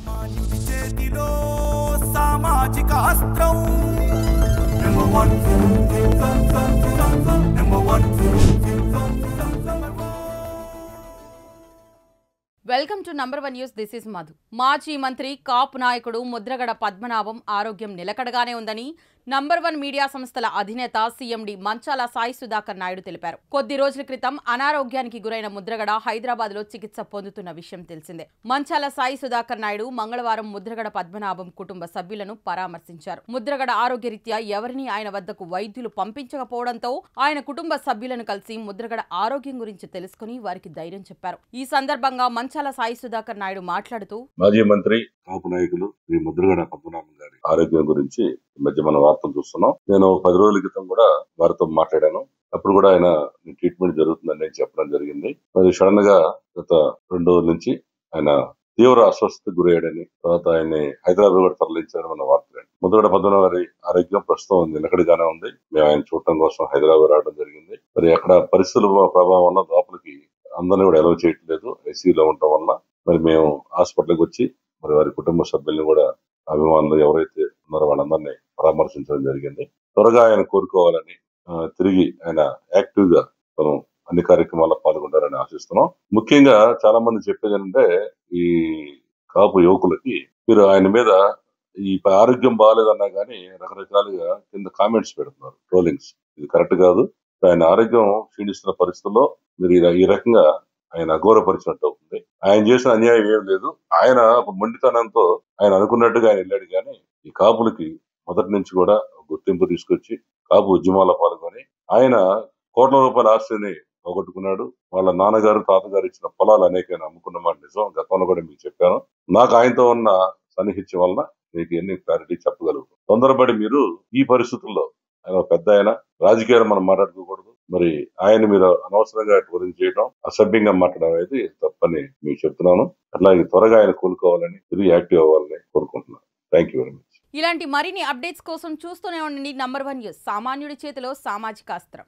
సామాన్యుడి చేతిలో సామాజిక అస్త్రం number 1 welcome to number 1 news. This is Madhu. మాజీ మంత్రి కాపు నాయకుడు ముద్రగడ పద్మనాభం ఆరోగ్యం నిలకడగానే ఉందని నంబర్ 1 మీడియా సంస్థల అధినేత సీఎండి మంచాల సాయి సుధాకర్ నాయుడు తెలిపారు. కొద్ది రోజుల క్రితం అనారోగ్యానికి గురైన ముద్రగడ హైదరాబాద్ లో చికిత్స పొందుతున్న విషయం తెలిసిందే. మంచాల సాయి సుధాకర్ నాయుడు మంగళవారం ముద్రగడ పద్మనాభం కుటుంబ సభ్యులను పరామర్శించారు. ముద్రగడ ఆరోగ్యరీత్యా ఎవరిని ఆయన వద్దకు వైద్యులు పంపించకపోవడంతో ఆయన కుటుంబ సభ్యులను కలిసి ముద్రగడ ఆరోగ్యం గురించి తెలుసుకుని వారికి ధైర్యం చెప్పారు. ఈ సందర్భంగా మంచాల సాయి సుధాకర్ నాయుడు మాట్లాడుతూ, మాజీ మంత్రి కాపు నాయకులు శ్రీ ముద్రగడ పద్మనాభం గారి ఆరోగ్యం గురించి ఈ మధ్య మన వార్తలు చూస్తున్నాం. నేను 10 రోజుల క్రితం కూడా వారితో మాట్లాడాను. అప్పుడు కూడా ఆయన ట్రీట్మెంట్ జరుగుతుందని నేను చెప్పడం జరిగింది. మరి సడన్ గా గత 2 రోజుల నుంచి ఆయన తీవ్ర అస్వస్థతకు గురయ్యాడని, తర్వాత ఆయన్ని హైదరాబాద్ కూడా తరలించారని మన వార్తలు. ముద్రగడ పద్మనాభం గారి ఆరోగ్యం ప్రస్తుతం నిలకడగానే ఉంది. మేము ఆయన చూడటం కోసం హైదరాబాద్ రావడం జరిగింది. మరి అక్కడ పరిస్థితుల ప్రభావం వల్ల లోపలికి అందరినీ కూడా అలౌ చేయట్లేదు, ఐసీయూలో ఉండటం వల్ల. మరి మేము హాస్పిటల్కి వచ్చి మరి వారి కుటుంబ సభ్యుల్ని కూడా, అభిమానులు ఎవరైతే ఉన్నారో వాళ్ళందరినీ పరామర్శించడం జరిగింది. త్వరగా ఆయన కోరుకోవాలని, తిరిగి ఆయన యాక్టివ్ గా తను అన్ని కార్యక్రమాల్లో పాల్గొంటారని ఆశిస్తున్నాం. ముఖ్యంగా చాలా మంది చెప్పేది ఏంటంటే, ఈ కాపు యువకులకి మీరు ఆయన మీద ఈ ఆరోగ్యం బాగాలేదన్నా కానీ రకరకాలుగా కింద కామెంట్స్ పెడుతున్నారు, ట్రోలింగ్స్. ఇది కరెక్ట్ కాదు. ఆయన ఆరోగ్యం క్షీణిస్తున్న పరిస్థితుల్లో మీరు ఈ రకంగా ఆయన అఘోరపరిచినట్టు అవుతుంది. ఆయన చేసిన అన్యాయం ఏం లేదు. ఆయన మొండితనంతో ఆయన అనుకున్నట్టుగా ఆయన వెళ్ళాడు. కానీ ఈ కాపులకి మొదటి నుంచి కూడా గుర్తింపు తీసుకొచ్చి కాపు ఉద్యమాల్లో పాల్గొని ఆయన కోట్ల రూపాయల ఆస్తిని పోగొట్టుకున్నాడు. వాళ్ళ నాన్నగారు తాతగారు ఇచ్చిన పొలాలు అనేక అమ్ముకున్న మాట నిజం. గతంలో కూడా మీకు చెప్పాను. నాకు ఆయనతో ఉన్న సన్నిహిత్యం వలన మీకు ఎన్ని క్లారిటీ చెప్పగలుగుతాం. తొందరపడి మీరు ఈ పరిస్థితుల్లో, ఆయన పెద్ద ఆయన, రాజకీయాలు మనం మాట్లాడుకోకూడదు. మరి ఆయన మీరు అనవసరంగా గురించి చేయడం, అసభ్యంగా మాట్లాడడం అనేది తప్పని మీకు చెప్తున్నాను. అట్లాగే త్వరగా ఆయన కోలుకోవాలని, తిరిగి యాక్టివ్ అవ్వాలని కోరుకుంటున్నాను. Thank you very much. ఇలాంటి మరిన్ని అప్డేట్స్ కోసం చూస్తూనే ఉండండి నంబర్ 1 న్యూస్. సామాన్యుడి చేతిలో సామాజిక అస్త్రం.